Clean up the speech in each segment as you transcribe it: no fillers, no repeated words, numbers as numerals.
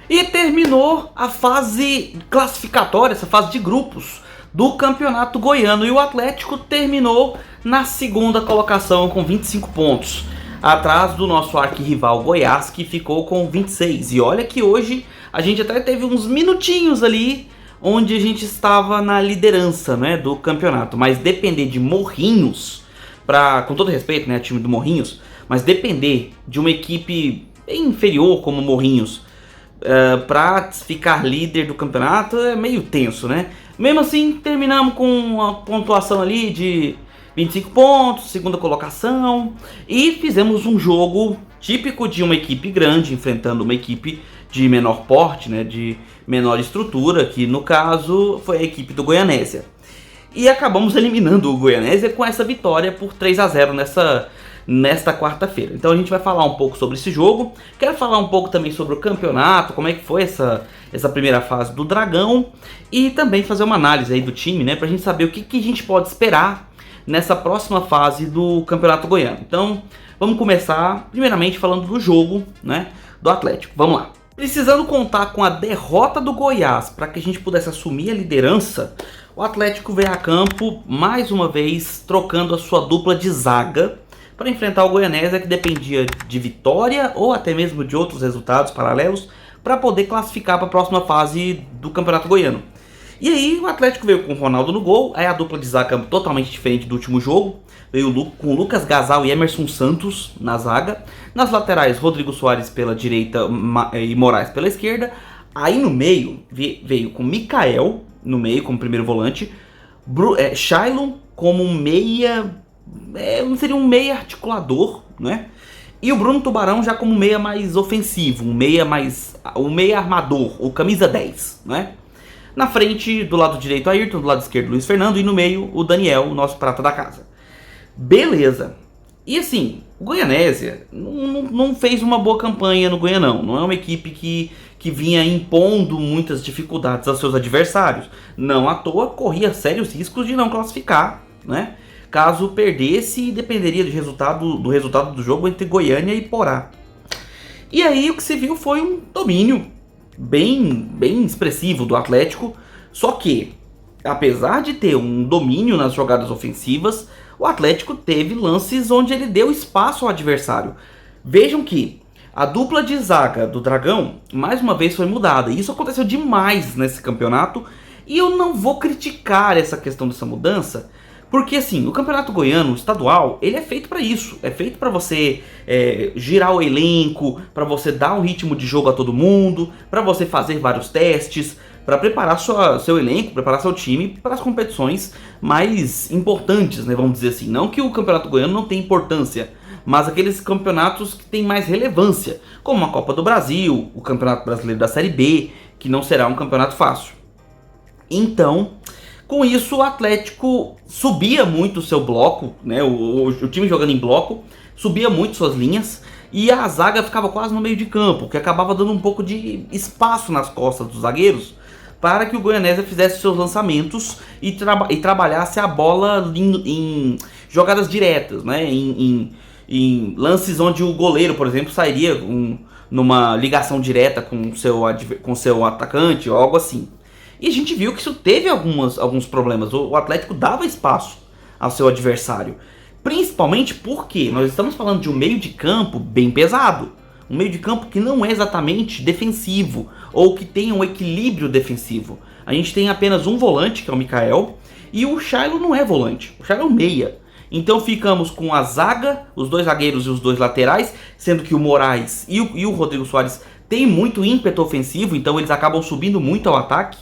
E terminou a fase classificatória, essa fase de grupos do Campeonato Goiano. E o Atlético terminou na segunda colocação com 25 pontos, atrás do nosso arquirrival Goiás, que ficou com 26. E olha que hoje a gente até teve uns minutinhos ali onde a gente estava na liderança, né, do campeonato. Mas depender de Morrinhos, com todo respeito, né, time do Morrinhos, mas depender de uma equipe inferior como Morrinhos para ficar líder do campeonato é meio tenso, né? Mesmo assim, terminamos com uma pontuação ali de 25 pontos, segunda colocação, e fizemos um jogo típico de uma equipe grande enfrentando uma equipe de menor porte, né, de menor estrutura, que no caso foi a equipe do Goianésia. E acabamos eliminando o Goianésia com essa vitória por 3-0 nesta quarta-feira. Então a gente vai falar um pouco sobre esse jogo. Quero falar um pouco também sobre o campeonato, como é que foi essa primeira fase do Dragão, e também fazer uma análise aí do time, né, pra gente saber o que a gente pode esperar nessa próxima fase do Campeonato Goiano. Então vamos começar primeiramente falando do jogo, né, do Atlético. Vamos lá. Precisando contar com a derrota do Goiás para que a gente pudesse assumir a liderança, o Atlético veio a campo mais uma vez trocando a sua dupla de zaga para enfrentar o Goianésia, que dependia de vitória ou até mesmo de outros resultados paralelos para poder classificar para a próxima fase do Campeonato Goiano. E aí o Atlético veio com o Ronaldo no gol, aí a dupla de zaga totalmente diferente do último jogo, veio com o Lucas Gasal e Emerson Santos na zaga, nas laterais Rodrigo Soares pela direita e Moraes pela esquerda, aí no meio veio com Mikael no meio como primeiro volante, Shailon como um meia, seria um meia articulador, né? E o Bruno Tubarão já como um meia mais ofensivo, um meia armador, o camisa 10, né? Na frente, do lado direito, Ayrton, do lado esquerdo, Luiz Fernando, e no meio, o Daniel, o nosso prata da casa. Beleza. E assim, o Goianésia não fez uma boa campanha no Goianão. Não é uma equipe que vinha impondo muitas dificuldades aos seus adversários. Não à toa, corria sérios riscos de não classificar, né? Caso perdesse, dependeria do resultado do jogo entre Goiânia e Porá. E aí o que se viu foi um domínio bem expressivo do Atlético, só que, apesar de ter um domínio nas jogadas ofensivas, o Atlético teve lances onde ele deu espaço ao adversário. Vejam que a dupla de zaga do Dragão, mais uma vez, foi mudada, e isso aconteceu demais nesse campeonato, e eu não vou criticar essa questão dessa mudança, porque assim, o Campeonato Goiano estadual, ele é feito para isso. É feito para você girar o elenco, para você dar um ritmo de jogo a todo mundo, para você fazer vários testes, para preparar seu elenco, preparar seu time para as competições mais importantes, né, vamos dizer assim. Não que o Campeonato Goiano não tenha importância, mas aqueles campeonatos que têm mais relevância, como a Copa do Brasil, o Campeonato Brasileiro da Série B, que não será um campeonato fácil. Então, com isso, o Atlético subia muito o seu bloco, né? O time jogando em bloco, subia muito suas linhas, e a zaga ficava quase no meio de campo, que acabava dando um pouco de espaço nas costas dos zagueiros, para que o Goianésia fizesse seus lançamentos e trabalhasse a bola em jogadas diretas, né? Em lances onde o goleiro, por exemplo, sairia numa ligação direta com seu atacante ou algo assim. E a gente viu que isso teve alguns problemas. O Atlético dava espaço ao seu adversário. Principalmente porque nós estamos falando de um meio de campo bem pesado. Um meio de campo que não é exatamente defensivo, ou que tenha um equilíbrio defensivo. A gente tem apenas um volante, que é o Mikael, e o Shailon não é volante. O Shailon é meia. Então ficamos com a zaga, os dois zagueiros e os dois laterais, sendo que o Moraes e o Rodrigo Soares têm muito ímpeto ofensivo, então eles acabam subindo muito ao ataque.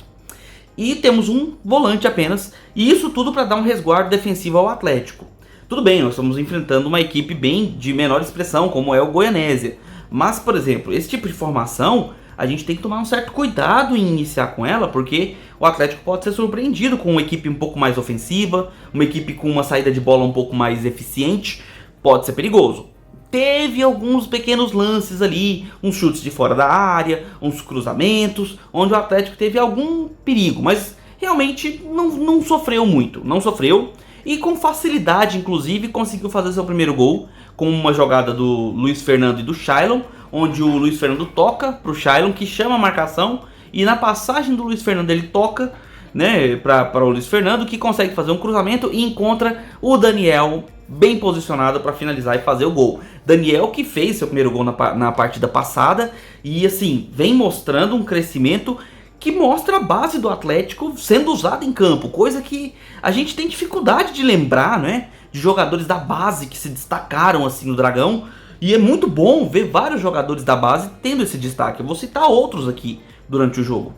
E temos um volante apenas, e isso tudo para dar um resguardo defensivo ao Atlético. Tudo bem, nós estamos enfrentando uma equipe bem de menor expressão, como é o Goianésia. Mas, por exemplo, esse tipo de formação, a gente tem que tomar um certo cuidado em iniciar com ela, porque o Atlético pode ser surpreendido com uma equipe um pouco mais ofensiva, uma equipe com uma saída de bola um pouco mais eficiente, pode ser perigoso. Teve alguns pequenos lances ali, uns chutes de fora da área, uns cruzamentos, onde o Atlético teve algum perigo, mas realmente não sofreu muito, não sofreu, e com facilidade, inclusive, conseguiu fazer seu primeiro gol, com uma jogada do Luiz Fernando e do Shailon, onde o Luiz Fernando toca pro Shailon, que chama a marcação, e na passagem do Luiz Fernando ele toca, né, para o Luiz Fernando, que consegue fazer um cruzamento e encontra o Daniel bem posicionado para finalizar e fazer o gol. Daniel que fez seu primeiro gol na partida passada e assim, vem mostrando um crescimento que mostra a base do Atlético sendo usada em campo, coisa que a gente tem dificuldade de lembrar, né, de jogadores da base que se destacaram assim no Dragão, e é muito bom ver vários jogadores da base tendo esse destaque. Eu vou citar outros aqui durante o jogo.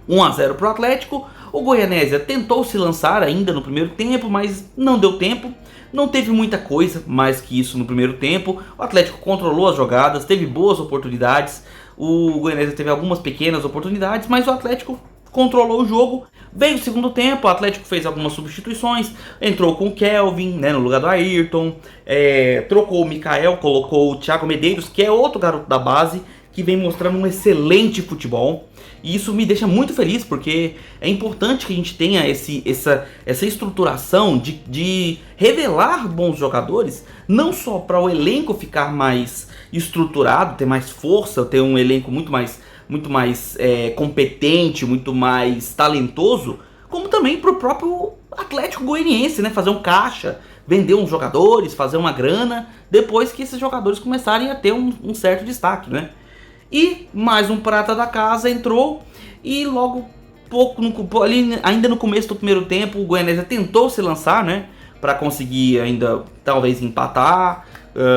1 a 0 para o Atlético. O Goianésia tentou se lançar ainda no primeiro tempo, mas não deu tempo. Não teve muita coisa mais que isso no primeiro tempo. O Atlético controlou as jogadas, teve boas oportunidades. O Goianésia teve algumas pequenas oportunidades, mas o Atlético controlou o jogo. Veio o segundo tempo, o Atlético fez algumas substituições. Entrou com o Kelvin, né, no lugar do Ayrton. Trocou o Mikael, colocou o Thiago Medeiros, que é outro garoto da base, que vem mostrando um excelente futebol. E isso me deixa muito feliz, porque é importante que a gente tenha essa estruturação de revelar bons jogadores, não só para o elenco ficar mais estruturado, ter mais força, ter um elenco muito mais competente, muito mais talentoso, como também para o próprio Atlético Goianiense, né? Fazer um caixa, vender uns jogadores, fazer uma grana, depois que esses jogadores começarem a ter um certo destaque, né? E mais um prata da casa entrou e logo ali, ainda no começo do primeiro tempo, o Goianésia tentou se lançar, né, para conseguir ainda talvez empatar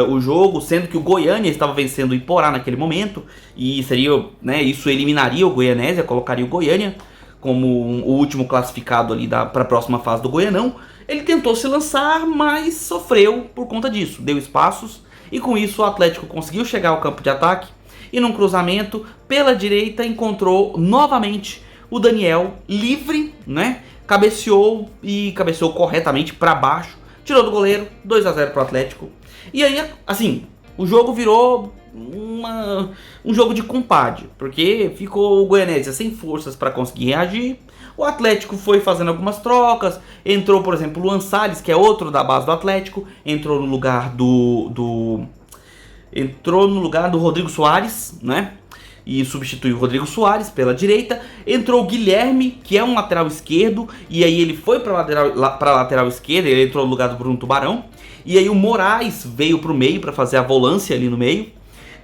o jogo, sendo que o Goiânia estava vencendo o Iporá naquele momento e seria, né, isso eliminaria o Goianésia, colocaria o Goiânia como o último classificado ali para a próxima fase do Goianão. Ele tentou se lançar, mas sofreu por conta disso, deu espaços e com isso o Atlético conseguiu chegar ao campo de ataque. E num cruzamento pela direita encontrou novamente o Daniel livre, né? Cabeceou corretamente para baixo, tirou do goleiro, 2 a 0 pro Atlético. E aí, assim, o jogo virou um jogo de compadre, porque ficou o Goianésia sem forças para conseguir reagir. O Atlético foi fazendo algumas trocas, entrou, por exemplo, o Luan Salles, que é outro da base do Atlético, entrou no lugar do Rodrigo Soares, né? E substituiu o Rodrigo Soares pela direita. Entrou o Guilherme, que é um lateral esquerdo, e aí ele foi para a lateral esquerda, ele entrou no lugar do Bruno Tubarão. E aí o Moraes veio para o meio para fazer a volância ali no meio,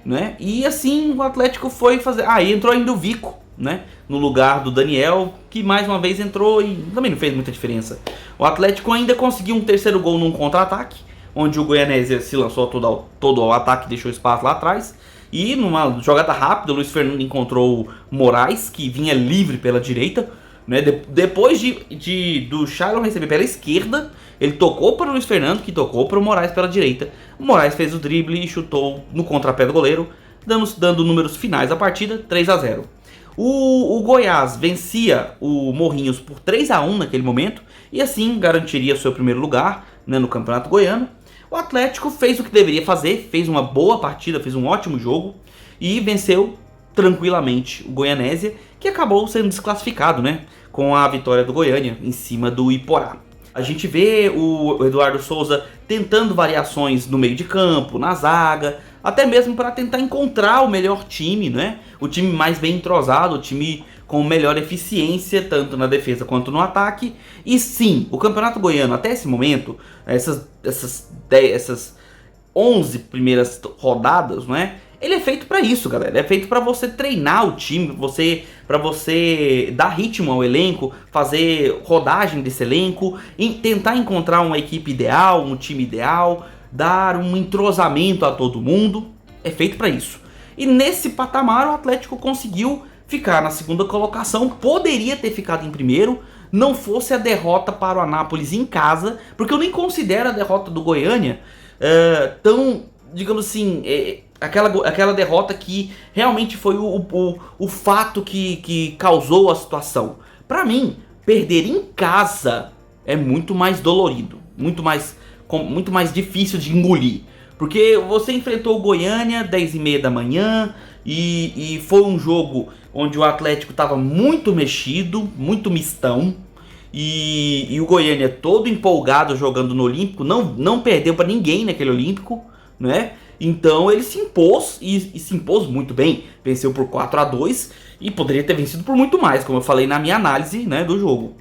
né? E assim o Atlético foi fazer. Aí entrou ainda o Vico, né? No lugar do Daniel, que mais uma vez entrou e também não fez muita diferença. O Atlético ainda conseguiu um terceiro gol num contra-ataque, onde o Goianésia se lançou todo ao ataque e deixou espaço lá atrás. E numa jogada rápida, o Luiz Fernando encontrou o Moraes, que vinha livre pela direita, né? Depois do Shailon receber pela esquerda, ele tocou para o Luiz Fernando, que tocou para o Moraes pela direita. O Moraes fez o drible e chutou no contrapé do goleiro, dando números finais à partida, 3 a 0. O Goiás vencia o Morrinhos por 3 a 1 naquele momento, e assim garantiria seu primeiro lugar, né, no Campeonato Goiano. O Atlético fez o que deveria fazer, fez uma boa partida, fez um ótimo jogo e venceu tranquilamente o Goianésia, que acabou sendo desclassificado, né, com a vitória do Goiânia em cima do Iporá. A gente vê o Eduardo Souza tentando variações no meio de campo, na zaga, até mesmo para tentar encontrar o melhor time, né? O time mais bem entrosado, o time com melhor eficiência, tanto na defesa quanto no ataque. E sim, o Campeonato Goiano, até esse momento, essas 11 primeiras rodadas, né? Ele é feito para isso, galera. É feito para você treinar o time, para você dar ritmo ao elenco, fazer rodagem desse elenco, tentar encontrar uma equipe ideal, um time ideal, dar um entrosamento a todo mundo. É feito para isso. E nesse patamar o Atlético conseguiu ficar na segunda colocação, poderia ter ficado em primeiro, não fosse a derrota para o Anápolis em casa, porque eu nem considero a derrota do Goiânia tão, digamos assim, aquela derrota que realmente foi o fato que causou a situação. Para mim, perder em casa é muito mais dolorido, muito mais difícil de engolir. Porque você enfrentou o Goiânia 10h30 da manhã e foi um jogo onde o Atlético estava muito mexido, muito mistão. E o Goiânia todo empolgado jogando no Olímpico, não perdeu para ninguém naquele Olímpico, né? Então ele se impôs e se impôs muito bem. Venceu por 4-2 e poderia ter vencido por muito mais, como eu falei na minha análise, né, do jogo.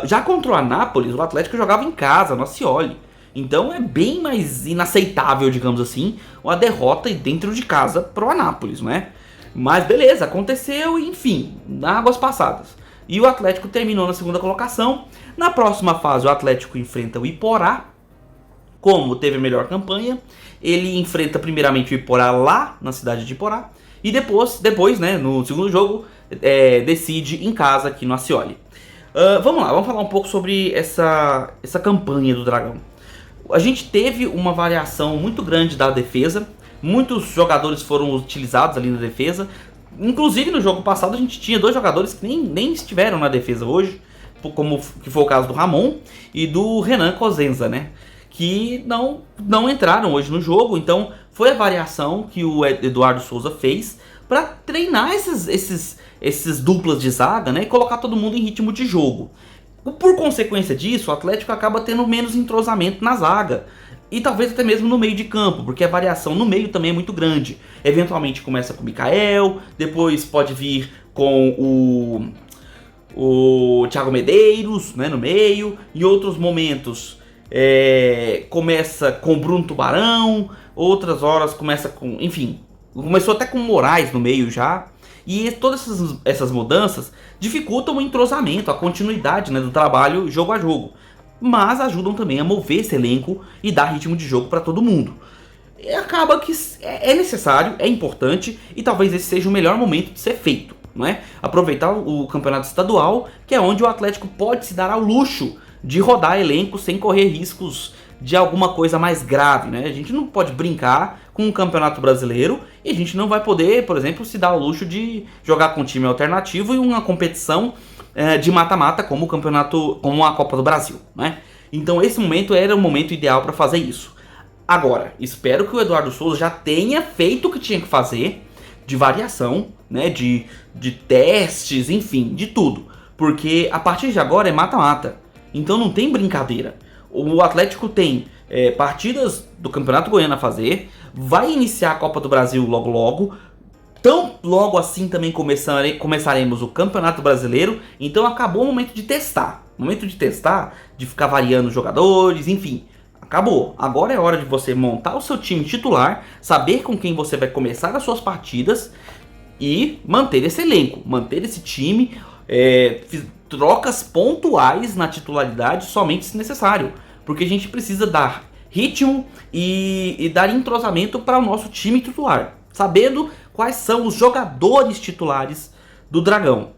Já contra o Anápolis, o Atlético jogava em casa, no Ascioli. Então é bem mais inaceitável, digamos assim, uma derrota dentro de casa pro Anápolis, né? Mas beleza, aconteceu e enfim, águas passadas. E o Atlético terminou na segunda colocação. Na próxima fase o Atlético enfrenta o Iporá. Como teve a melhor campanha, ele enfrenta primeiramente o Iporá lá na cidade de Iporá. E depois, né, no segundo jogo, decide em casa aqui no Ascioli. Vamos lá, vamos falar um pouco sobre essa campanha do Dragão. A gente teve uma variação muito grande da defesa. Muitos jogadores foram utilizados ali na defesa. Inclusive no jogo passado a gente tinha 2 jogadores que nem estiveram na defesa hoje, como que foi o caso do Ramon e do Renan Cosenza, né? Que não entraram hoje no jogo. Então foi a variação que o Eduardo Souza fez para treinar esses duplas de zaga, né? E colocar todo mundo em ritmo de jogo. Por consequência disso, o Atlético acaba tendo menos entrosamento na zaga. E talvez até mesmo no meio de campo, porque a variação no meio também é muito grande. Eventualmente começa com o Mikael, depois pode vir com o Thiago Medeiros, né, no meio. Em outros momentos começa com o Bruno Tubarão, outras horas começa com... Enfim, começou até com o Moraes no meio já. E todas essas mudanças dificultam o entrosamento, a continuidade, né, do trabalho jogo a jogo. Mas ajudam também a mover esse elenco e dar ritmo de jogo para todo mundo. E acaba que é necessário, é importante e talvez esse seja o melhor momento de ser feito, não é? Aproveitar o campeonato estadual, que é onde o Atlético pode se dar ao luxo de rodar elenco sem correr riscos de alguma coisa mais grave, né? A gente não pode brincar com o Campeonato Brasileiro e a gente não vai poder, por exemplo, se dar ao luxo de jogar com um time alternativo em uma competição de mata-mata como o campeonato, como a Copa do Brasil, né? Então esse momento era o momento ideal para fazer isso. Agora, espero que o Eduardo Souza já tenha feito o que tinha que fazer de variação, né? De testes, enfim, de tudo. Porque a partir de agora é mata-mata. Então não tem brincadeira. O Atlético tem partidas do Campeonato Goiano a fazer, vai iniciar a Copa do Brasil logo logo, tão logo assim também começaremos o Campeonato Brasileiro, então acabou o momento de testar. De ficar variando os jogadores, enfim, acabou. Agora é hora de você montar o seu time titular, saber com quem você vai começar as suas partidas e manter esse elenco, manter esse time, trocas pontuais na titularidade somente se necessário, porque a gente precisa dar ritmo e dar entrosamento para o nosso time titular, sabendo quais são os jogadores titulares do Dragão.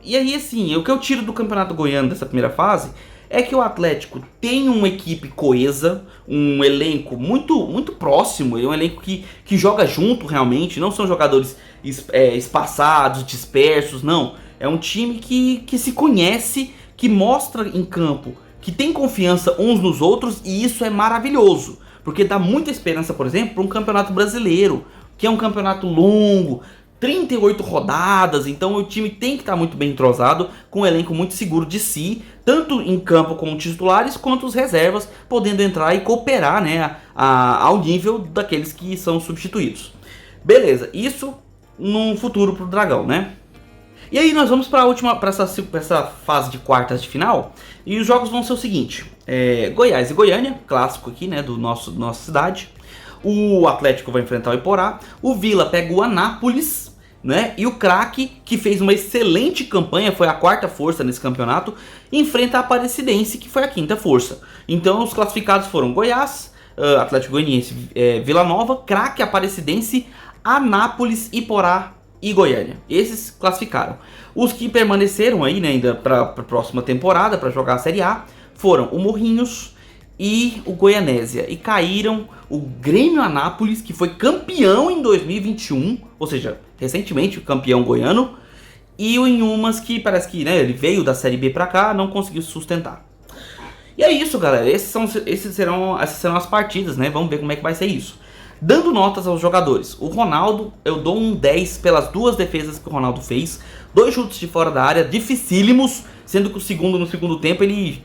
E aí assim, o que eu tiro do Campeonato Goiano dessa primeira fase é que o Atlético tem uma equipe coesa, um elenco muito, muito próximo, é um elenco que joga junto realmente, não são jogadores espaçados, dispersos, não. É um time que se conhece, que mostra em campo, que tem confiança uns nos outros, e isso é maravilhoso, porque dá muita esperança, por exemplo, para um campeonato brasileiro, que é um campeonato longo, 38 rodadas, então o time tem que estar muito bem entrosado, com um elenco muito seguro de si, tanto em campo com os titulares, quanto os reservas, podendo entrar e cooperar, né, ao nível daqueles que são substituídos. Beleza, isso no futuro pro Dragão, né? E aí nós vamos para essa fase de quartas de final, e os jogos vão ser o seguinte: Goiás e Goiânia, clássico aqui, né, nossa cidade. O Atlético vai enfrentar o Iporá, o Vila pega o Anápolis, né, e o Craque, que fez uma excelente campanha, foi a quarta força nesse campeonato, enfrenta a Aparecidense, que foi a quinta força. Então os classificados foram Goiás, Atlético Goianiense, Vila Nova, Craque, Aparecidense, Anápolis, Iporá e Goiânia. Esses classificaram. Os que permaneceram aí, né, ainda para a próxima temporada, para jogar a Série A, foram o Morrinhos e o Goianésia. E caíram o Grêmio Anápolis, que foi campeão em 2021, ou seja, recentemente o campeão goiano, e o Inhumas, que parece que, né, ele veio da Série B para cá, não conseguiu se sustentar. E é isso, galera. Essas serão as partidas, né? Vamos ver como é que vai ser isso. Dando notas aos jogadores. O Ronaldo, eu dou um 10 pelas duas defesas que o Ronaldo fez. 2 chutes de fora da área, dificílimos, sendo que no segundo tempo ele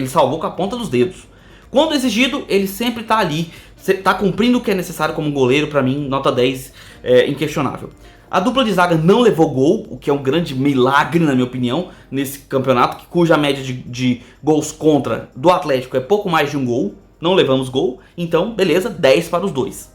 salvou com a ponta dos dedos. Quando exigido, ele sempre tá ali, tá cumprindo o que é necessário como goleiro. Pra mim, nota 10, inquestionável. A dupla de zaga não levou gol, o que é um grande milagre, na minha opinião, nesse campeonato, cuja média de gols contra do Atlético é pouco mais de um gol. Não levamos gol, então beleza, 10 para os dois.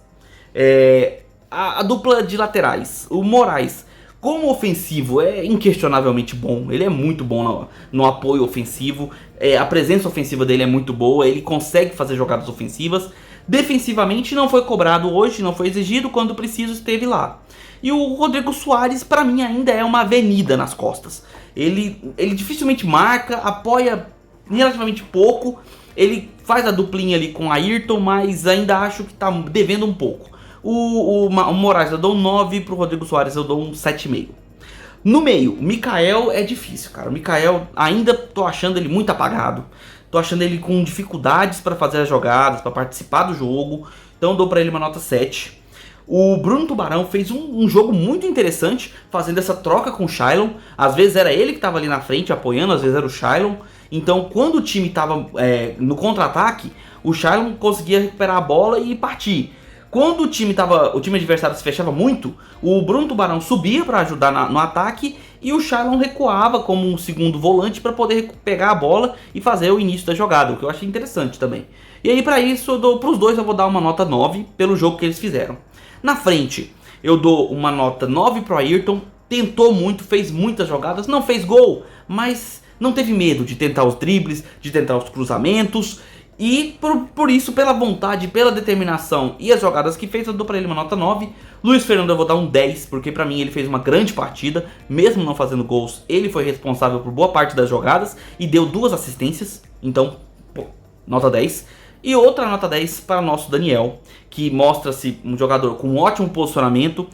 A dupla de laterais, o Moraes, como ofensivo, é inquestionavelmente bom. Ele é muito bom no apoio ofensivo, a presença ofensiva dele é muito boa, ele consegue fazer jogadas ofensivas. Defensivamente não foi cobrado hoje, não foi exigido, quando preciso esteve lá. E o Rodrigo Soares, pra mim, ainda é uma avenida nas costas. Ele dificilmente marca, apoia relativamente pouco. Ele faz a duplinha ali com a Ayrton, mas ainda acho que tá devendo um pouco. O Moraes eu dou um 9, pro Rodrigo Soares eu dou um 7,5. No meio, o Mikael é difícil, cara. O Mikael ainda tô achando ele muito apagado. Tô achando ele com dificuldades para fazer as jogadas, para participar do jogo. Então eu dou pra ele uma nota 7. O Bruno Tubarão fez um jogo muito interessante, fazendo essa troca com o Shailon. Às vezes era ele que estava ali na frente apoiando, às vezes era o Shailon. Então quando o time estava no contra-ataque, o Shailon conseguia recuperar a bola e partir. Quando o time adversário se fechava muito, o Bruno Tubarão subia para ajudar no ataque e o Shailon recuava como um segundo volante para poder pegar a bola e fazer o início da jogada, o que eu achei interessante também. E aí para isso, para os dois eu vou dar uma nota 9 pelo jogo que eles fizeram. Na frente, eu dou uma nota 9 pro Ayrton. Tentou muito, fez muitas jogadas, não fez gol, mas não teve medo de tentar os dribles, de tentar os cruzamentos. E por isso, pela vontade, pela determinação e as jogadas que fez, eu dou pra ele uma nota 9. Luiz Fernando eu vou dar um 10, porque pra mim ele fez uma grande partida. Mesmo não fazendo gols, ele foi responsável por boa parte das jogadas e deu 2 assistências. Então, nota 10. E outra nota 10 para o nosso Daniel, que mostra-se um jogador com um ótimo posicionamento,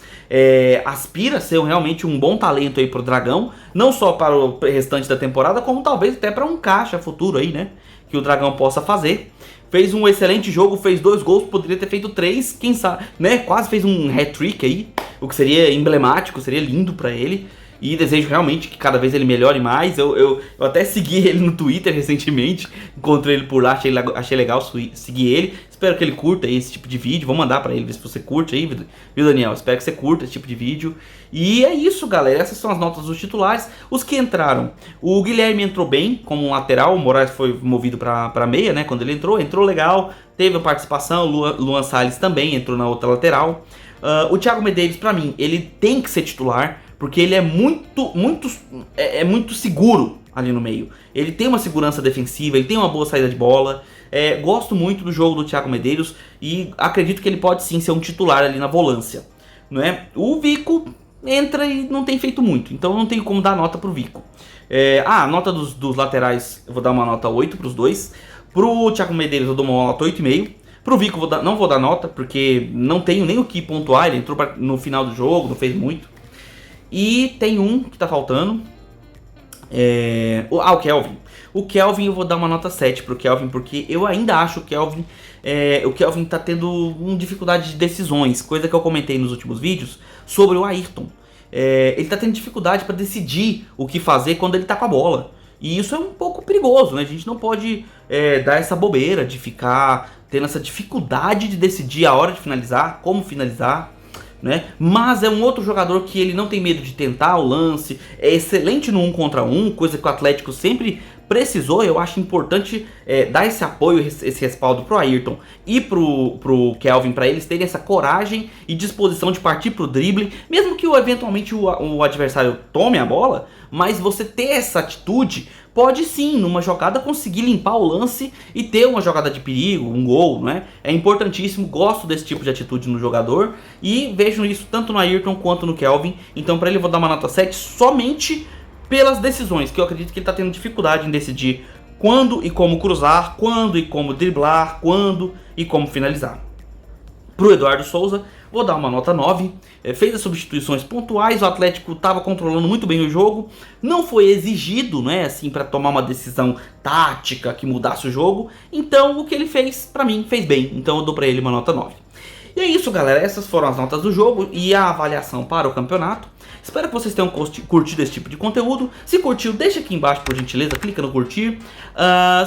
aspira a ser realmente um bom talento aí para o Dragão, não só para o restante da temporada, como talvez até para um caixa futuro aí, né, que o Dragão possa fazer. Fez um excelente jogo, fez 2 gols, poderia ter feito 3, quem sabe, né, quase fez um hat-trick aí, o que seria emblemático, seria lindo para ele. E desejo realmente que cada vez ele melhore mais. Eu até segui ele no Twitter recentemente. Encontrei ele por lá, achei legal seguir ele. Espero que ele curta esse tipo de vídeo. Vou mandar pra ele, ver se você curte aí, viu, Daniel? Espero que você curta esse tipo de vídeo. E é isso, galera. Essas são as notas dos titulares. Os que entraram. O Guilherme entrou bem como um lateral. O Moraes foi movido pra meia, né? Quando ele entrou legal. Teve a participação. O Luan Salles também entrou na outra lateral. O Thiago Medeiros, pra mim, ele tem que ser titular, porque ele é muito seguro ali no meio. Ele tem uma segurança defensiva, ele tem uma boa saída de bola. Gosto muito do jogo do Thiago Medeiros e acredito que ele pode sim ser um titular ali na volância, não é? O Vico entra e não tem feito muito, então não tenho como dar nota pro Vico. A nota dos laterais eu vou dar uma nota 8 pros dois. Pro Thiago Medeiros eu dou uma nota 8,5. Pro Vico não vou dar nota, porque não tenho nem o que pontuar. Ele entrou no final do jogo, não fez muito. E tem um que tá faltando. O Kelvin. O Kelvin eu vou dar uma nota 7 pro Kelvin, porque eu ainda acho que o Kelvin tá tendo dificuldade de decisões. Coisa que eu comentei nos últimos vídeos sobre o Ayrton. Ele tá tendo dificuldade para decidir o que fazer quando ele tá com a bola. E isso é um pouco perigoso, né? A gente não pode dar essa bobeira de ficar tendo essa dificuldade de decidir a hora de finalizar, como finalizar, né? Mas é um outro jogador que ele não tem medo de tentar o lance, é excelente no 1 contra 1, coisa que o Atlético sempre precisou. Eu acho importante dar esse apoio, esse respaldo pro Ayrton e pro Kelvin, para eles terem essa coragem e disposição de partir pro drible, mesmo que eventualmente o adversário tome a bola, mas você ter essa atitude pode sim, numa jogada, conseguir limpar o lance e ter uma jogada de perigo, um gol, né? É importantíssimo, gosto desse tipo de atitude no jogador e vejo isso tanto no Ayrton quanto no Kelvin. Então para ele eu vou dar uma nota 7 somente pelas decisões, que eu acredito que ele está tendo dificuldade em decidir quando e como cruzar, quando e como driblar, quando e como finalizar. Pro Eduardo Souza, vou dar uma nota 9. Fez as substituições pontuais, o Atlético estava controlando muito bem o jogo, não foi exigido, né, assim, para tomar uma decisão tática que mudasse o jogo. Então o que ele fez, para mim, fez bem. Então eu dou para ele uma nota 9. E é isso, galera, essas foram as notas do jogo e a avaliação para o campeonato. Espero que vocês tenham curtido esse tipo de conteúdo. Se curtiu, deixa aqui embaixo por gentileza, clica no curtir.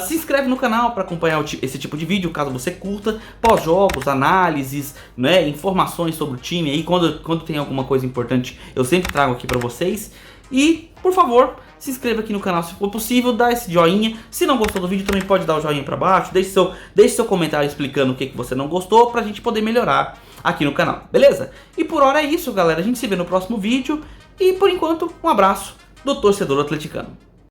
Se inscreve no canal para acompanhar esse tipo de vídeo, caso você curta. Pós-jogos, análises, né, informações sobre o time aí. Quando tem alguma coisa importante, eu sempre trago aqui para vocês. E, por favor, se inscreva aqui no canal se for possível, dá esse joinha. Se não gostou do vídeo, também pode dar o joinha para baixo. Deixe seu comentário explicando o que você não gostou, pra gente poder melhorar aqui no canal, beleza? E por hora é isso, galera. A gente se vê no próximo vídeo. E por enquanto, um abraço do torcedor atleticano.